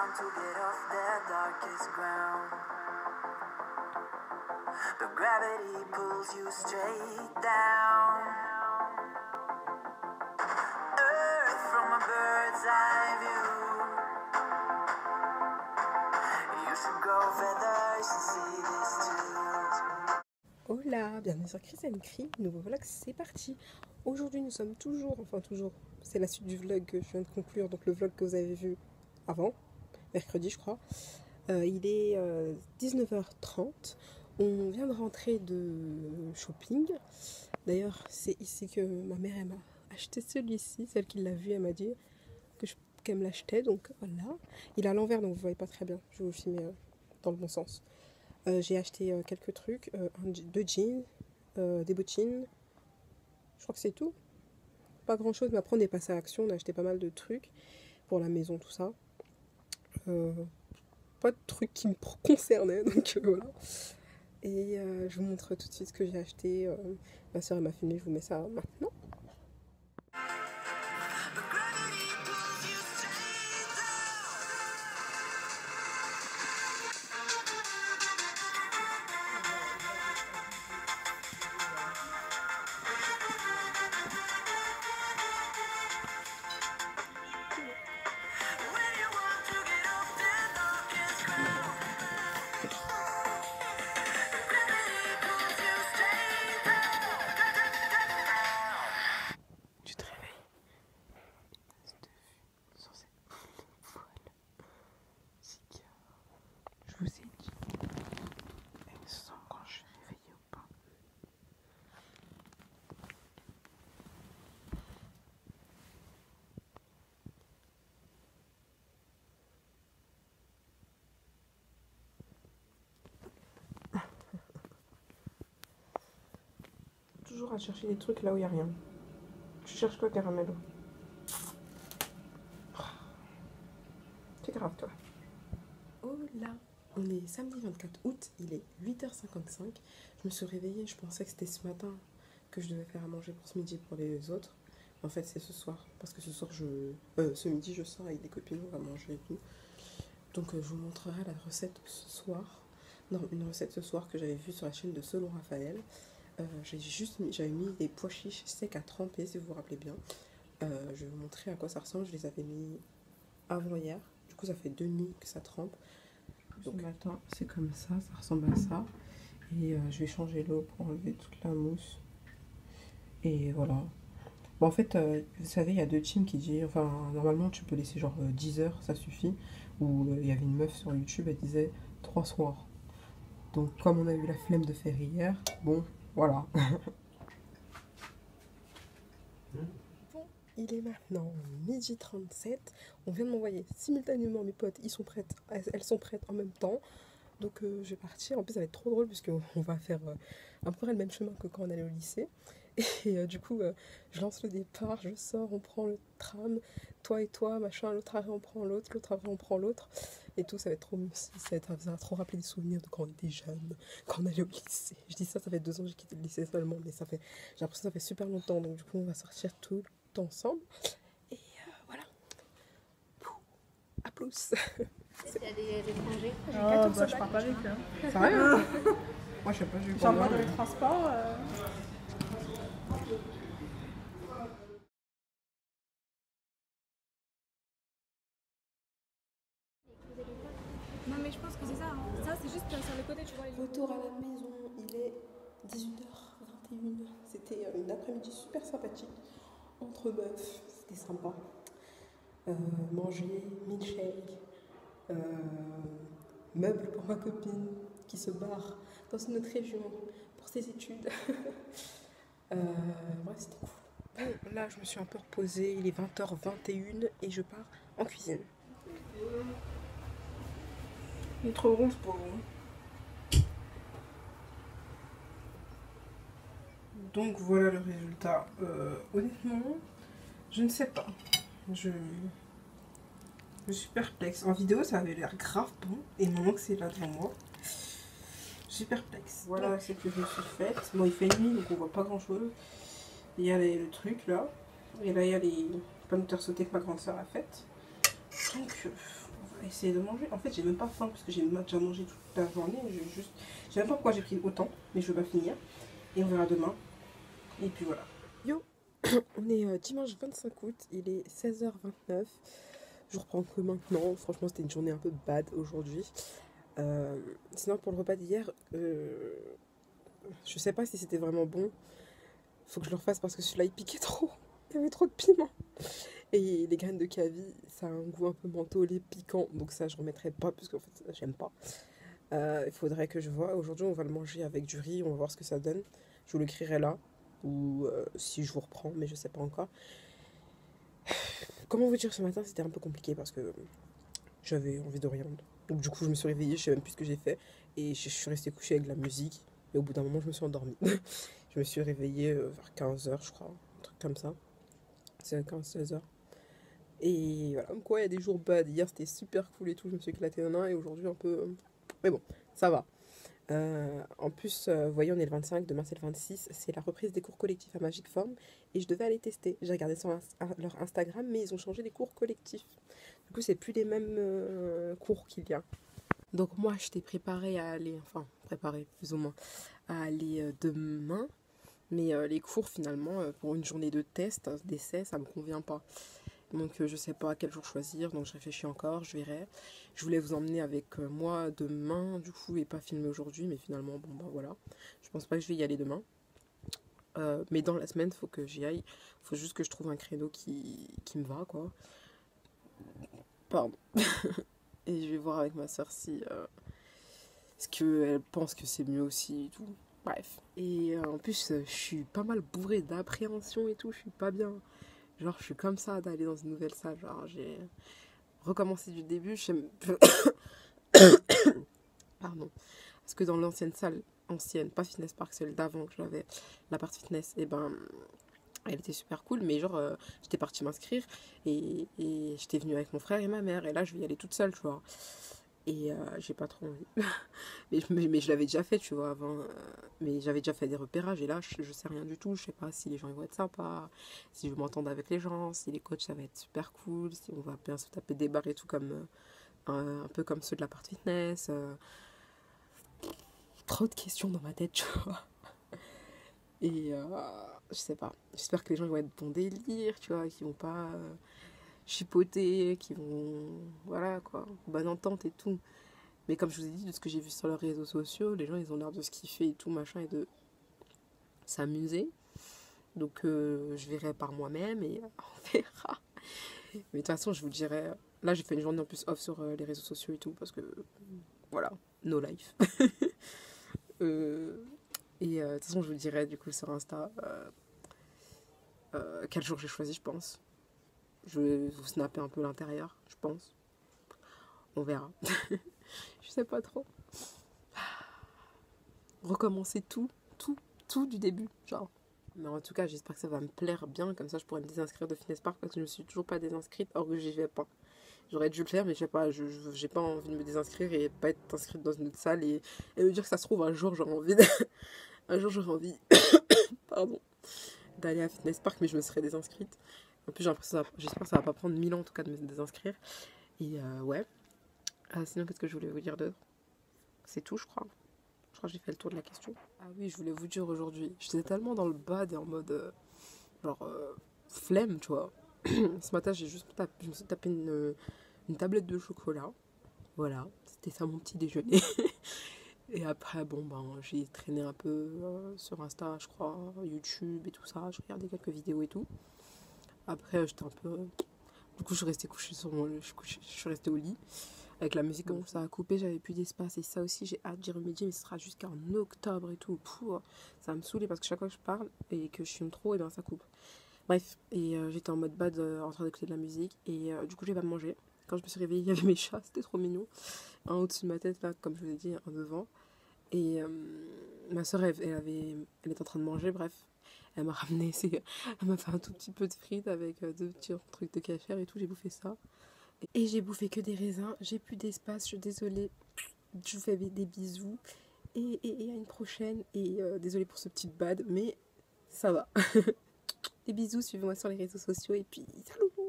want to get off their darkest ground, but gravity pulls you straight down. Earth from a bird's eye view. You should grow feathers to see this too. Hola, bienvenue sur Chris & Cri, nouveau vlog, c'est parti. Aujourd'hui nous sommes toujours, c'est la suite du vlog que je viens de conclure, donc le vlog que vous avez vu avant, mercredi je crois. Il est 19h30, on vient de rentrer de shopping. D'ailleurs c'est ici que ma mère elle m'a acheté celui-ci, celle qui l'a vu, elle m'a dit qu'elle me l'achetait, donc voilà. Il est à l'envers donc vous voyez pas très bien, je vais vous filmer dans le bon sens. J'ai acheté quelques trucs, deux jeans, des bottines, je crois que c'est tout. Pas grand chose, mais après on est passé à l'action, on a acheté pas mal de trucs pour la maison, tout ça. Pas de trucs qui me concernaient, donc voilà. Et je vous montre tout de suite ce que j'ai acheté. Ma soeur m'a filmé, je vous mets ça maintenant. Je vous ai dit, elle sent quand je suis réveillée ou pas. Toujours à chercher des trucs là où il n'y a rien. Tu cherches quoi, Caramello? C'est grave, toi. Oh là, on est samedi 24 août, il est 8h55. Je me suis réveillée, je pensais que c'était ce matin que je devais faire à manger pour ce midi pour les autres. En fait, c'est ce soir, parce que ce soir, ce midi, je sors avec des copines, on va manger et tout. Donc, je vous montrerai la recette ce soir. Non, une recette ce soir que j'avais vue sur la chaîne de Selon Raphaël. J'avais mis des pois chiches secs à tremper, si vous vous rappelez bien. Je vais vous montrer à quoi ça ressemble. Je les avais mis avant hier. Du coup, ça fait 2 nuits que ça trempe. Donc, ce matin, c'est comme ça ressemble à ça. Et je vais changer l'eau pour enlever toute la mousse. Et voilà. Bon, en fait, vous savez, il y a deux teams qui disent, enfin, normalement, tu peux laisser genre 10 heures, ça suffit. Ou il y avait une meuf sur YouTube, elle disait 3 soirs. Donc, comme on a eu la flemme de faire hier, bon, voilà. Bon, il est maintenant 12h37. On vient de m'envoyer simultanément mes potes, elles sont prêtes en même temps. Donc je vais partir. En plus ça va être trop drôle puisqu'on va faire à peu près le même chemin que quand on allait au lycée. Et du coup je lance le départ, je sors, on prend le tram, toi et toi, machin, l'autre arrêt on prend l'autre arrêt on prend l'autre. Et tout, ça va être trop, ça va trop rappeler des souvenirs de quand on était jeunes, quand on allait au lycée. Je dis ça fait 2 ans que j'ai quitté le lycée seulement, mais j'ai l'impression que ça fait super longtemps. Donc du coup on va sortir tout ensemble. Et voilà. À plus. Il y a des étrangers. Oh, bah, je pars pas avec eux. C'est vrai hein. Moi je sais pas, j'ai eu J'en vois dans les transports. Non mais je pense que c'est ça. Hein. Ça c'est juste sur le côté, tu vois. Retour à la maison, il est 18h21. C'était une après-midi super sympathique. Entre meufs, c'était sympa. Manger, milkshake, meubles pour ma copine qui se barre dans une autre région pour ses études. Ouais, c'était cool. Bon, là, je me suis un peu reposée. Il est 20h21 et je pars en cuisine. Il est trop rond ce pauvre. Donc voilà le résultat. Honnêtement, je ne sais pas. Je suis perplexe. En vidéo, ça avait l'air grave bon. Et maintenant que c'est là devant moi, je suis perplexe. Voilà ce que je me suis faite. Bon, il fait nuit, donc on voit pas grand chose. Il y a le truc là. Et là, il y a les pommes de terre sautées que ma grande soeur a faites. Donc, on va essayer de manger. En fait, j'ai même pas faim parce que j'ai déjà mangé toute la journée. Je sais même pas pourquoi j'ai pris autant, mais je vais pas finir. Et on verra demain. Et puis voilà. Yo, on est dimanche 25 août, il est 16h29. Je reprends que maintenant. Franchement, c'était une journée un peu bad aujourd'hui. Sinon, pour le repas d'hier, je sais pas si c'était vraiment bon. Faut que je le refasse parce que celui-là il piquait trop. Il y avait trop de piment. Et les graines de cavi, ça a un goût un peu mentholé, piquant. Donc ça, je remettrai pas parce qu'en fait, j'aime pas. Il faudrait que je vois. Aujourd'hui, on va le manger avec du riz. On va voir ce que ça donne. Je vous l'écrirai là. Ou si je vous reprends, mais je sais pas encore. Comment vous dire, ce matin, c'était un peu compliqué parce que j'avais envie de rien. Donc du coup, je me suis réveillée, je sais même plus ce que j'ai fait. Et je suis restée couchée avec de la musique. Et au bout d'un moment, je me suis endormie. Je me suis réveillée vers 15h, je crois. Un truc comme ça. C'est 15-16h. Et voilà, comme quoi il y a des jours bad. Hier c'était super cool et tout, je me suis éclatée en un et aujourd'hui un peu. Mais bon, ça va. En plus, vous voyez, on est le 25, demain c'est le 26, c'est la reprise des cours collectifs à Magic Form et je devais aller tester. J'ai regardé sur leur Instagram, mais ils ont changé les cours collectifs. Du coup, c'est plus les mêmes cours qu'il y a. Donc, moi, je t'ai préparé à aller, enfin, préparé plus ou moins, à aller demain. Mais les cours, finalement, pour une journée de test, d'essai, ça me convient pas. Donc je sais pas quel jour choisir, donc je réfléchis encore, je verrai. Je voulais vous emmener avec moi demain, du coup, et pas filmer aujourd'hui, mais finalement, bon bah voilà. Je pense pas que je vais y aller demain. Mais dans la semaine, faut que j'y aille. Faut juste que je trouve un créneau qui me va, quoi. Pardon. Et je vais voir avec ma soeur si... est-ce qu'elle pense que c'est mieux aussi et tout. Bref. Et en plus, je suis pas mal bourrée d'appréhension et tout, je suis pas bien. Genre, je suis comme ça d'aller dans une nouvelle salle. Genre, j'ai recommencé du début. Pardon. Parce que dans l'ancienne salle, ancienne, pas Fitness Park, celle d'avant que j'avais, la partie fitness, et ben, elle était super cool. Mais genre, j'étais partie m'inscrire et j'étais venue avec mon frère et ma mère. Et là, je vais y aller toute seule, tu vois. Et j'ai pas trop envie. mais je l'avais déjà fait, tu vois, avant. Mais j'avais déjà fait des repérages. Et là, je sais rien du tout. Je sais pas si les gens ils vont être sympas, si je vais m'entendre avec les gens, si les coachs ça va être super cool, si on va bien se taper des barres et tout, comme un peu comme ceux de la part fitness. Trop de questions dans ma tête, tu vois. Et je sais pas. J'espère que les gens ils vont être bon délire, tu vois, qu'ils vont pas chipoter, qu'ils vont. Voilà quoi, bonne entente et tout. Mais comme je vous ai dit, de ce que j'ai vu sur leurs réseaux sociaux, les gens ils ont l'air de se kiffer et tout machin et de s'amuser. Donc je verrai par moi-même et on verra. Mais de toute façon, je vous dirai. Là, j'ai fait une journée en plus off sur les réseaux sociaux et tout parce que voilà, no life. Et de toute façon, je vous dirai du coup sur Insta quel jour j'ai choisi, je pense. Je vais vous snapper un peu l'intérieur, je pense. On verra. Je sais pas trop. Recommencer tout du début, genre. Mais en tout cas, j'espère que ça va me plaire bien. Comme ça, je pourrais me désinscrire de Fitness Park parce que je ne me suis toujours pas désinscrite, or que j'y vais pas. J'aurais dû le faire, mais je sais pas, j'ai pas envie de me désinscrire et pas être inscrite dans une autre salle et me dire que ça se trouve, un jour, j'aurais envie un jour, j'aurais envie pardon, d'aller à Fitness Park, mais je me serais désinscrite. En plus, j'ai l'impression j'espère que ça va pas prendre 1000 ans, en tout cas, de me désinscrire. Et ouais. Sinon, qu'est-ce que je voulais vous dire d'autre ? C'est tout, je crois. Je crois que j'ai fait le tour de la question. Ah oui, je voulais vous dire aujourd'hui, j'étais tellement dans le bad et en mode flemme, tu vois. Ce matin, je me suis tapé une tablette de chocolat. Voilà, c'était ça mon petit déjeuner. Et après, bon, ben, j'ai traîné un peu sur Insta, je crois, YouTube et tout ça. Je regardais quelques vidéos et tout. Après, j'étais un peu... Du coup, je suis restée couchée sur mon... Je suis restée au lit. Avec la musique, comme ça a coupé, j'avais plus d'espace. Et ça aussi, j'ai hâte d'y remédier, mais ce sera jusqu'en octobre et tout. Pouh, ça va me saouler parce que chaque fois que je parle et que je fume trop, et ben ça coupe. Bref, et j'étais en mode bad en train d'écouter de la musique. Et du coup, j'ai pas mangé. Quand je me suis réveillée, il y avait mes chats, c'était trop mignon. Un au-dessus de ma tête, là, comme je vous ai dit, un devant. Et ma soeur, elle était en train de manger, bref. Elle m'a ramené, elle m'a fait un tout petit peu de frites avec 2 petits trucs de cachère et tout, j'ai bouffé ça. Et j'ai bouffé que des raisins, j'ai plus d'espace, je suis désolée. Je vous fais des bisous. Et à une prochaine. Et désolée pour ce petit bad, mais ça va. Des bisous, suivez-moi sur les réseaux sociaux et puis salut!